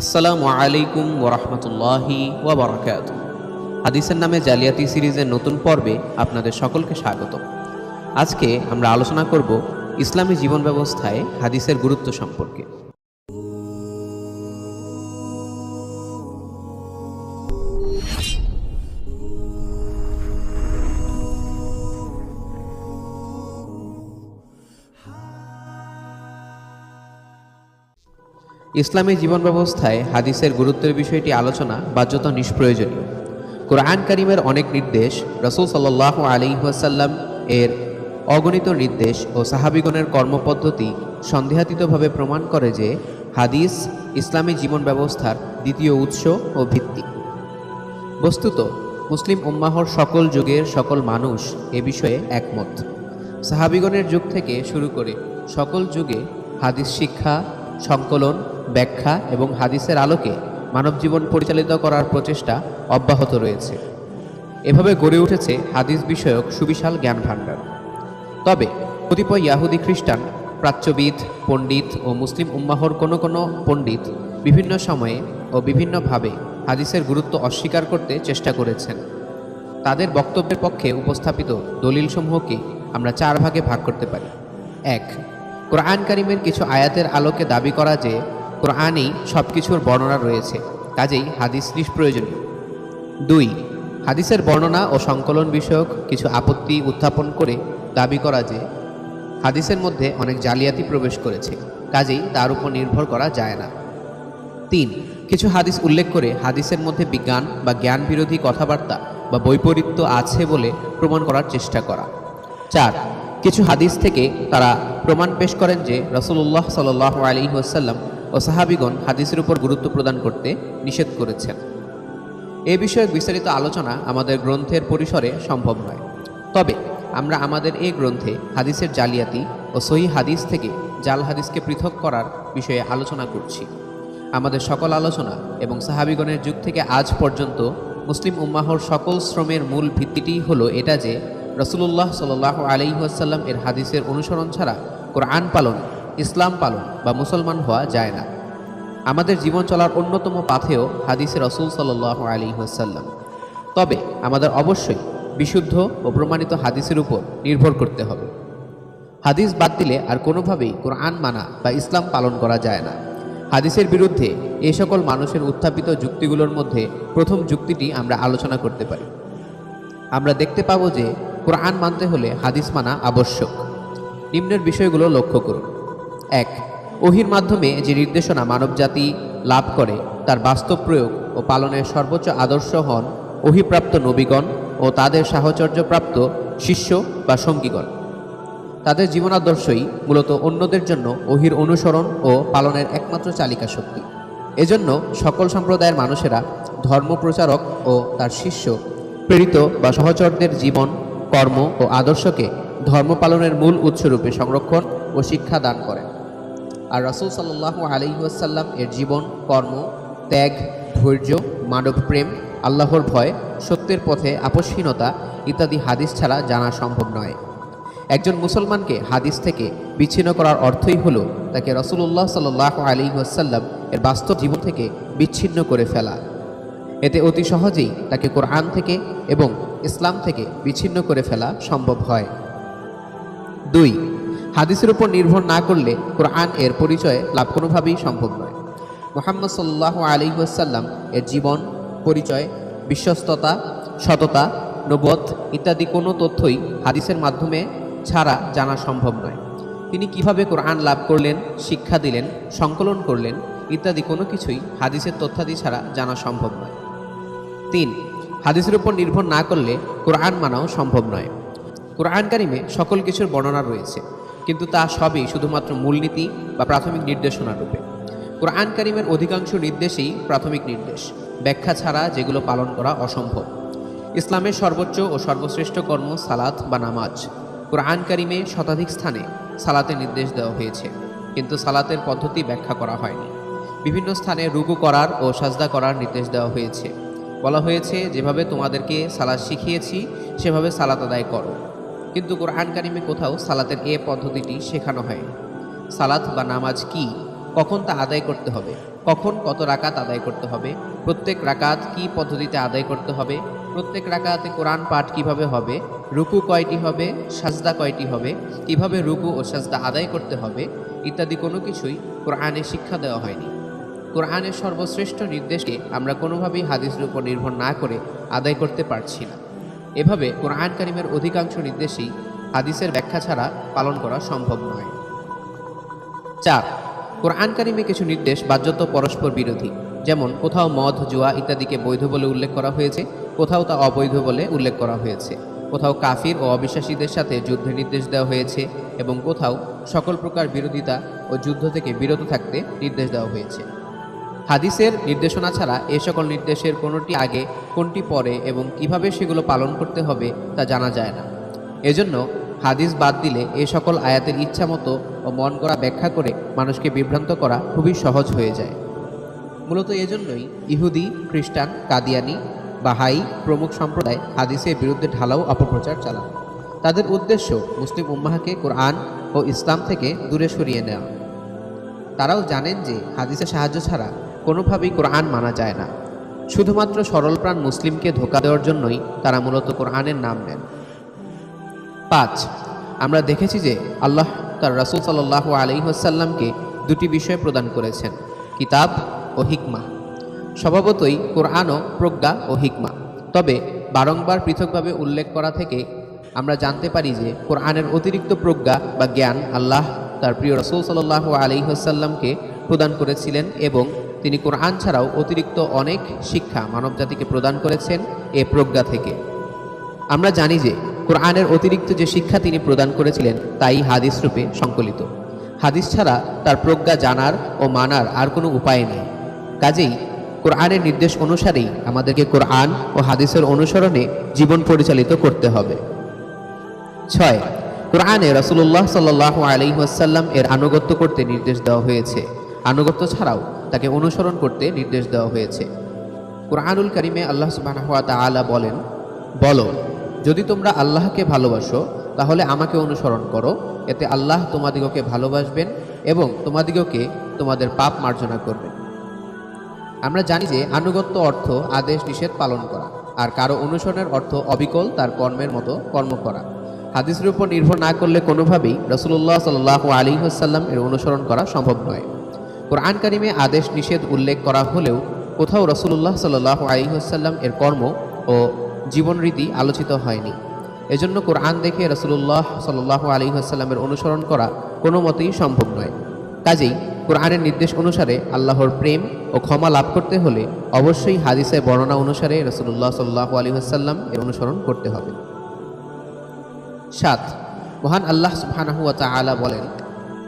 আসসালামু আলাইকুম ওরহমতুল্লাহি ওবরাকাতুহু। হাদিসের নামে জালিয়াতি সিরিজের নতুন পর্বে আপনাদের সকলকে স্বাগত। আজকে আমরা আলোচনা করব ইসলামী জীবন ব্যবস্থায় হাদিসের গুরুত্ব সম্পর্কে। ইসলামী জীবন ব্যবস্থায় হাদিসের গুরুত্বের বিষয়টি আলোচনা বাধ্যতা নিষ্প্রয়োজনীয়। কোরআন কারীমের অনেক নির্দেশ, রাসূল সাল্লাল্লাহু আলাইহি ওয়াসাল্লাম এর অগণিত নির্দেশ ও সাহাবীগণের কর্মপদ্ধতি সন্দেহাতীতভাবে প্রমাণ করে যে হাদিস ইসলামী জীবন ব্যবস্থার দ্বিতীয় উৎস ও ভিত্তি। বস্তুত মুসলিম উম্মাহর সকল যুগের সকল মানুষ এ বিষয়ে একমত। সাহাবীগণের যুগ থেকে শুরু করে সকল যুগে হাদিস শিক্ষা, সংকলন, ব্যাখ্যা এবং হাদিসের আলোকে মানব জীবন পরিচালিত করার প্রচেষ্টা অব্যাহত রয়েছে। এভাবে গড়ে উঠেছে হাদিস বিষয়ক সুবিশাল জ্ঞান ভাণ্ডার। তবে কতিপয় ইয়াহুদি খ্রিস্টান প্রাচ্যবিদ, পণ্ডিত ও মুসলিম উম্মাহর কোনো কোনো পণ্ডিত বিভিন্ন সময়ে ও বিভিন্নভাবে হাদিসের গুরুত্ব অস্বীকার করতে চেষ্টা করেছেন। তাদের বক্তব্যের পক্ষে উপস্থাপিত দলিলসমূহকে আমরা চার ভাগে ভাগ করতে পারি। ১. কোরআন কারীমের কিছু আয়াতের আলোকে দাবি করা যে কোরআনেই সব কিছুর বর্ণনা রয়েছে, কাজেই হাদিস নিষ্প্রয়োজনীয়। ২. হাদিসের বর্ণনা ও সংকলন বিষয়ক কিছু আপত্তি উত্থাপন করে দাবি করা যে হাদিসের মধ্যে অনেক জালিয়াতি প্রবেশ করেছে, কাজেই তার উপর নির্ভর করা যায় না। ৩. কিছু হাদিস উল্লেখ করে হাদিসের মধ্যে বিজ্ঞান বা জ্ঞান বিরোধী কথাবার্তা বা বৈপরীত্য আছে বলে প্রমাণ করার চেষ্টা করা। ৪. কিছু হাদিস থেকে তারা প্রমাণ পেশ করেন যে রাসূলুল্লাহ সাল্লাল্লাহু আলাইহি ওয়াসাল্লাম ও সাহাবীগণ হাদিসের উপর গুরুত্ব প্রদান করতে নিষেধ করেছেন। এ বিষয়ক বিস্তারিত আলোচনা আমাদের গ্রন্থের পরিসরে সম্ভব নয়। তবে আমরা আমাদের এই গ্রন্থে হাদিসের জালিয়াতি ও সহিহ হাদিস থেকে জাল হাদিসকে পৃথক করার বিষয়ে আলোচনা করছি। আমাদের সকল আলোচনা এবং সাহাবীগণের যুগ থেকে আজ পর্যন্ত মুসলিম উম্মাহর সকল শ্রমের মূল ভিত্তিটি হলো এটা যে রাসূলুল্লাহ সাল্লাল্লাহু আলাইহি ওয়াসাল্লাম এর হাদিসের অনুসরণ ছাড়া কোরআন পালন, ইসলাম পালন বা মুসলমান হওয়া যায় না। আমাদের জীবন চলার অন্যতম পাথেয় হাদিসে রাসূল সাল্লাল্লাহু আলাইহি ওয়াসাল্লাম। তবে আমাদের অবশ্যই বিশুদ্ধ ও প্রমাণিত হাদিসের উপর নির্ভর করতে হবে। হাদিস বাদ দিলে আর কোনোভাবেই কোরআন মানা বা ইসলাম পালন করা যায় না। হাদিসের বিরুদ্ধে এ সকল মানুষের উত্থাপিত যুক্তিগুলোর মধ্যে প্রথম যুক্তিটি আমরা আলোচনা করতে পারি। আমরা দেখতে পাবো যে কোরআন মানতে হলে হাদিস মানা আবশ্যক। নিম্নের বিষয়গুলো লক্ষ্য করুন। ১. ওহীর মাধ্যমে যে নির্দেশনা মানবজাতি লাভ করে তার বাস্তব প্রয়োগ ও পালনের সর্বোচ্চ আদর্শ হন ওহীপ্রাপ্ত নবীগণ ও তাদের সাহচর্যপ্রাপ্ত শিষ্য বা সঙ্গীগণ। তাদের জীবনাদর্শই মূলত অন্যদের জন্য ওহীর অনুসরণ ও পালনের একমাত্র চালিকা শক্তি। এজন্য সকল সম্প্রদায়ের মানুষেরা ধর্মপ্রচারক ও তার শিষ্য প্রেরিত বা সহচরদের জীবন, কর্ম ও আদর্শকে ধর্ম পালনের মূল উৎসরূপে সংরক্ষণ ও শিক্ষা দান করেন। আর রাসূল সাল্লাল্লাহু আলাইহি ওয়াসাল্লাম এর জীবন, কর্ম, ত্যাগ, ধৈর্য, মানব প্রেম, আল্লাহর ভয়, সত্যের পথে আপোষহীনতা ইত্যাদি হাদিস ছাড়া জানা সম্ভব নয়। একজন মুসলমানকে হাদিস থেকে বিচ্ছিন্ন করার অর্থই হলো তাকে রাসূলুল্লাহ সাল্লাল্লাহু আলাইহি ওয়াসাল্লাম এর বাস্তব জীবন থেকে বিচ্ছিন্ন করে ফেলা। এতে অতি সহজেই তাকে কোরআন থেকে এবং ইসলাম থেকে বিচ্ছিন্ন করে ফেলা সম্ভব হয়। ২. হাদিসের উপর নির্ভর না করলে কোরআন এর পরিচয় লাভ কোনোভাবেই সম্ভব নয়। মুহাম্মদ সাল্লাল্লাহু আলাইহি ওয়াসাল্লাম এর জীবন, পরিচয়, বিশ্বস্ততা, সততা, নবুয়ত ইত্যাদি কোনো তথ্যই হাদিসের মাধ্যমে ছাড়া জানা সম্ভব নয়। তিনি কিভাবে কোরআন লাভ করলেন, শিক্ষা দিলেন, সংকলন করলেন ইত্যাদি কোনো কিছুই হাদিসের তথ্যাদি ছাড়া জানা সম্ভব নয়। ৩. হাদিসের উপর নির্ভর না করলে কোরআন মানাও সম্ভব নয়। কোরআন কারীমে সকল কিছুর বর্ণনা রয়েছে, কিন্তু তা সবই শুধুমাত্র মূলনীতি বা প্রাথমিক নির্দেশনা রূপে। কোরআন কারীমের অধিকাংশ নির্দেশই প্রাথমিক নির্দেশ, ব্যাখ্যা ছাড়া যেগুলো পালন করা অসম্ভব। ইসলামের সর্বোচ্চ ও সর্বশ্রেষ্ঠ কর্ম সালাত বা নামাজ। কোরআন কারীমে শতাধিক স্থানে সালাতের নির্দেশ দেওয়া হয়েছে, কিন্তু সালাতের পদ্ধতি ব্যাখ্যা করা হয়নি। বিভিন্ন স্থানে রুকু করার ও সাজদা করার নির্দেশ দেওয়া হয়েছে। বলা হয়েছে যেভাবে তোমাদেরকে সালাত শিখিয়েছি সেভাবে সালাত আদায় করো, কিন্তু কোরআন কারীমে কোথাও সালাতের এ পদ্ধতিটি শেখানো হয়নি। সালাত বা নামাজ কি কখন তা আদায় করতে হবে, কখন কত রাকাত আদায় করতে হবে, প্রত্যেক রাকাত কি পদ্ধতিতে আদায় করতে হবে, প্রত্যেক রাকাতে কোরআন পাঠ কিভাবে হবে, রুকু কয়টি হবে, সাজদা কয়টি হবে, কিভাবে রুকু ও সাজদা আদায় করতে হবে ইত্যাদি কোনো কিছুই কোরআনে শিক্ষা দেওয়া হয়নি। কোরআনের সর্বশ্রেষ্ঠ নির্দেশকে আমরা কোনোভাবেই হাদিসের উপর নির্ভর না করে আদায় করতে পারছি না। এভাবে কোরআন কারিমের অধিকাংশ নির্দেশই হাদিসের ব্যাখ্যা ছাড়া পালন করা সম্ভব নয়। 4, কোরআন কারিমে কিছু নির্দেশ বাহ্যত পরস্পর বিরোধী। যেমন কোথাও মদ, জুয়া ইত্যাদিকে বৈধ বলে উল্লেখ করা হয়েছে, কোথাও তা অবৈধ বলে উল্লেখ করা হয়েছে। কোথাও কাফির ও অবিশ্বাসীদের সাথে যুদ্ধের নির্দেশ দেওয়া হয়েছে এবং কোথাও সকল প্রকার বিরোধিতা ও যুদ্ধ থেকে বিরত থাকতে নির্দেশ দেওয়া হয়েছে। হাদিসের নির্দেশনা ছাড়া এ সকল নির্দেশের কোনটি আগে কোনটি পরে এবং কিভাবে সেগুলো পালন করতে হবে তা জানা যায় না। এজন্য হাদিস বাদ দিলে এ সকল আয়াতের ইচ্ছামতো ও মন গড়া ব্যাখ্যা করে মানুষকে বিভ্রান্ত করা খুবই সহজ হয়ে যায়। মূলত এজন্যই ইহুদি, খ্রিস্টান, কাদিয়ানি, বাহাই প্রমুখ সম্প্রদায় হাদিসের বিরুদ্ধে ঢালাও অপপ্রচার চালান। তাদের উদ্দেশ্য মুসলিম উম্মাহকে কোরআন ও ইসলাম থেকে দূরে সরিয়ে নেওয়া। তারাও জানেন যে হাদিসের সাহায্য ছাড়া কোনোভাবেই কোরআন মানা যায় না। শুধুমাত্র সরলপ্রাণ মুসলিমকে ধোঁকা দেওয়ার জন্যই তারা মূলত কোরআনের নাম নেন। 5, আমরা দেখেছি যে আল্লাহ তার রাসূল সাল্লাল্লাহু আলাইহি ওয়াসাল্লামকে দুটি বিষয় প্রদান করেছেন, কিতাব ও হিকমা। স্বভাবতই কোরআনও প্রজ্ঞা ও হিকমা। তবে বারংবার পৃথকভাবে উল্লেখ করা থেকে আমরা জানতে পারি যে কোরআনের অতিরিক্ত প্রজ্ঞা বা জ্ঞান আল্লাহ তার প্রিয় রাসূল সাল্লাল্লাহু আলাইহি ওয়াসাল্লামকে প্রদান করেছিলেন এবং তিনি কোরআন ছাড়াও অতিরিক্ত অনেক শিক্ষা মানবজাতিকে প্রদান করেছেন এ প্রজ্ঞা থেকে। আমরা জানি যে কোরআনের অতিরিক্ত যে শিক্ষা তিনি প্রদান করেছিলেন তাই হাদিস রূপে সংকলিত। হাদিস ছাড়া তার প্রজ্ঞা জানার ও মানার আর কোনো উপায় নেই। কাজেই কোরআনের নির্দেশ অনুসারেই আমাদেরকে কোরআন ও হাদিসের অনুসরণে জীবন পরিচালিত করতে হবে। 6, কোরআনে রাসূলুল্লাহ সাল্লাল্লাহু আলাইহি ওয়াসাল্লাম এর আনুগত্য করতে নির্দেশ দেওয়া হয়েছে। আনুগত্য ছাড়াও তাকে অনুসরণ করতে নির্দেশ দেওয়া হয়েছে। কোরআনুল কারিমে আল্লাহ সুবহানাহু ওয়া তাআলা বলেন, বলো, যদি তোমরা আল্লাহকে ভালোবাসো তাহলে আমাকে অনুসরণ করো, এতে আল্লাহ তোমাদিগকে ভালোবাসবেন এবং তোমাদিগকে তোমাদের পাপ মার্জনা করবেন। আমরা জানি যে আনুগত্য অর্থ আদেশ নিষেধ পালন করা, আর কারো অনুসরণের অর্থ অবিকল তার কর্মের মতো কর্ম করা। হাদিসের উপর নির্ভর না করলে কোনোভাবেই রাসূলুল্লাহ সাল্লাল্লাহু আলাইহি ওয়াসাল্লাম এর অনুসরণ করা সম্ভব নয়। কোরআন কারিমে আদেশ নিষেধ উল্লেখ করা হলেও কোথাও রাসূলুল্লাহ সাল্লাল্লাহু আলাইহি ওয়াসাল্লাম এর কর্ম ও জীবনরীতি আলোচিত হয়নি। এজন্য কোরআন দেখে রাসূলুল্লাহ সাল্লাল্লাহু আলাইহি ওয়াসাল্লামের অনুসরণ করা কোনো মতেই সম্ভব নয়। কাজেই কোরআনের নির্দেশ অনুসারে আল্লাহর প্রেম ও ক্ষমা লাভ করতে হলে অবশ্যই হাদিসের বর্ণনা অনুসারে রাসূলুল্লাহ সাল্লাল্লাহু আলাইহি ওয়াসাল্লাম এর অনুসরণ করতে হবে। 7, মহান আল্লাহ সুবহানাহু ওয়া তাআলা বলেন,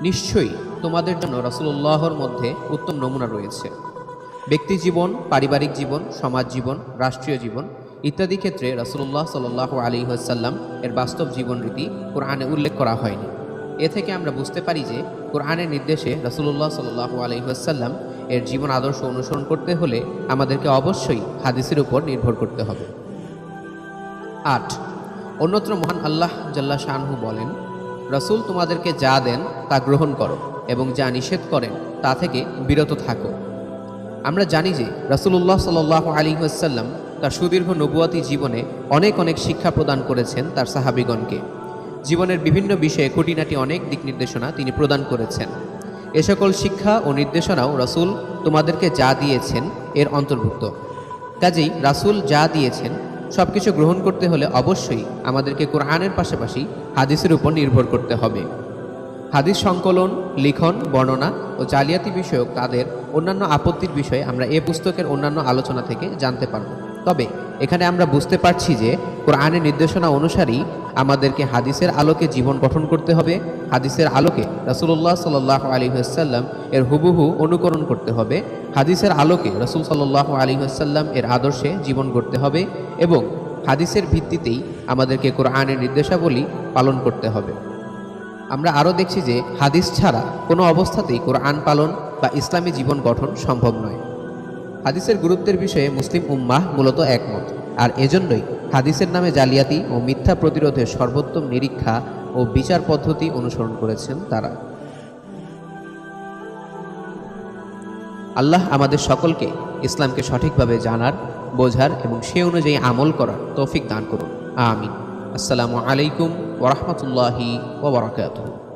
নিশ্চয়ই তোমাদের জন্য রাসূলুল্লাহর মধ্যে উত্তম নমুনা রয়েছে। ব্যক্তি জীবন, পারিবারিক জীবন, সমাজ জীবন, রাষ্ট্রীয় জীবন ইত্যাদি ক্ষেত্রে রাসূলুল্লাহ সাল্লাল্লাহু আলাইহি ওয়াসাল্লাম এর বাস্তব জীবনরীতি কোরআনে উল্লেখ করা হয়নি। এ থেকে আমরা বুঝতে পারি যে কোরআনের নির্দেশে রাসূলুল্লাহ সাল্লাল্লাহু আলাইহি ওয়াসাল্লাম এর জীবন আদর্শ অনুসরণ করতে হলে আমাদেরকে অবশ্যই হাদিসের উপর নির্ভর করতে হবে। 8, অন্যত্র মহান আল্লাহ জাল্লা শানহু বলেন, রাসূল তোমাদেরকে যা দেন তা গ্রহণ করো এবং যা নিষেধ করেন তা থেকে বিরত থাকো। আমরা জানি যে রাসূলুল্লাহ সাল্লাল্লাহু আলাইহি ওয়াসাল্লাম তার সুদীর্ঘ নবুয়াতি জীবনে অনেক অনেক শিক্ষা প্রদান করেছেন তার সাহাবীগণকে। জীবনের বিভিন্ন বিষয়ে খুঁটিনাটি অনেক দিক নির্দেশনা তিনি প্রদান করেছেন। এ সকল শিক্ষা ও নির্দেশনাও রাসূল তোমাদেরকে যা দিয়েছেন এর অন্তর্ভুক্ত। কাজেই রাসূল যা দিয়েছেন সব কিছু গ্রহণ করতে হলে অবশ্যই আমাদেরকে কোরআনের পাশাপাশি হাদিসের উপর নির্ভর করতে হবে। হাদিস সংকলন, লিখন, বর্ণনা ও জালিয়াতি বিষয়ক তাদের অন্যান্য আপত্তির বিষয়ে আমরা এ পুস্তকের অন্যান্য আলোচনা থেকে জানতে পারব। তবে এখানে আমরা বুঝতে পারছি যে কোরআনের নির্দেশনা অনুসারেই আমাদেরকে হাদিসের আলোকে জীবন গঠন করতে হবে। হাদিসের আলোকে রাসূলুল্লাহ সাল্লাল্লাহু আলাইহি ওয়াসাল্লাম এর হুবহু অনুকরণ করতে হবে। হাদিসের আলোকে রাসূল সাল্লাল্লাহু আলাইহি ওয়াসাল্লাম এর আদর্শে জীবন গড়তে হবে এবং হাদিসের ভিত্তিতেই আমাদেরকে কোরআনের নির্দেশাবলী পালন করতে হবে। আমরা আরও দেখছি যে হাদিস ছাড়া কোনো অবস্থাতেই কোরআন পালন বা ইসলামী জীবন গঠন সম্ভব নয়। হাদিসের গুরুত্বের বিষয়ে মুসলিম উম্মাহ মূলত একমত, আর এজন্যই হাদিসের নামে জালিয়াতি ও মিথ্যা প্রতিরোধের সর্বোত্তম নিরীক্ষা ও বিচার পদ্ধতি অনুসরণ করেছেন তারা। আল্লাহ আমাদের সকলকে ইসলামকে সঠিকভাবে জানার, বোঝার এবং সে অনুযায়ী আমল করার তৌফিক দান করুন। আমিন। আসসালামু আলাইকুম ওয়া রাহমাতুল্লাহি ওয়া বারাকাতুহু।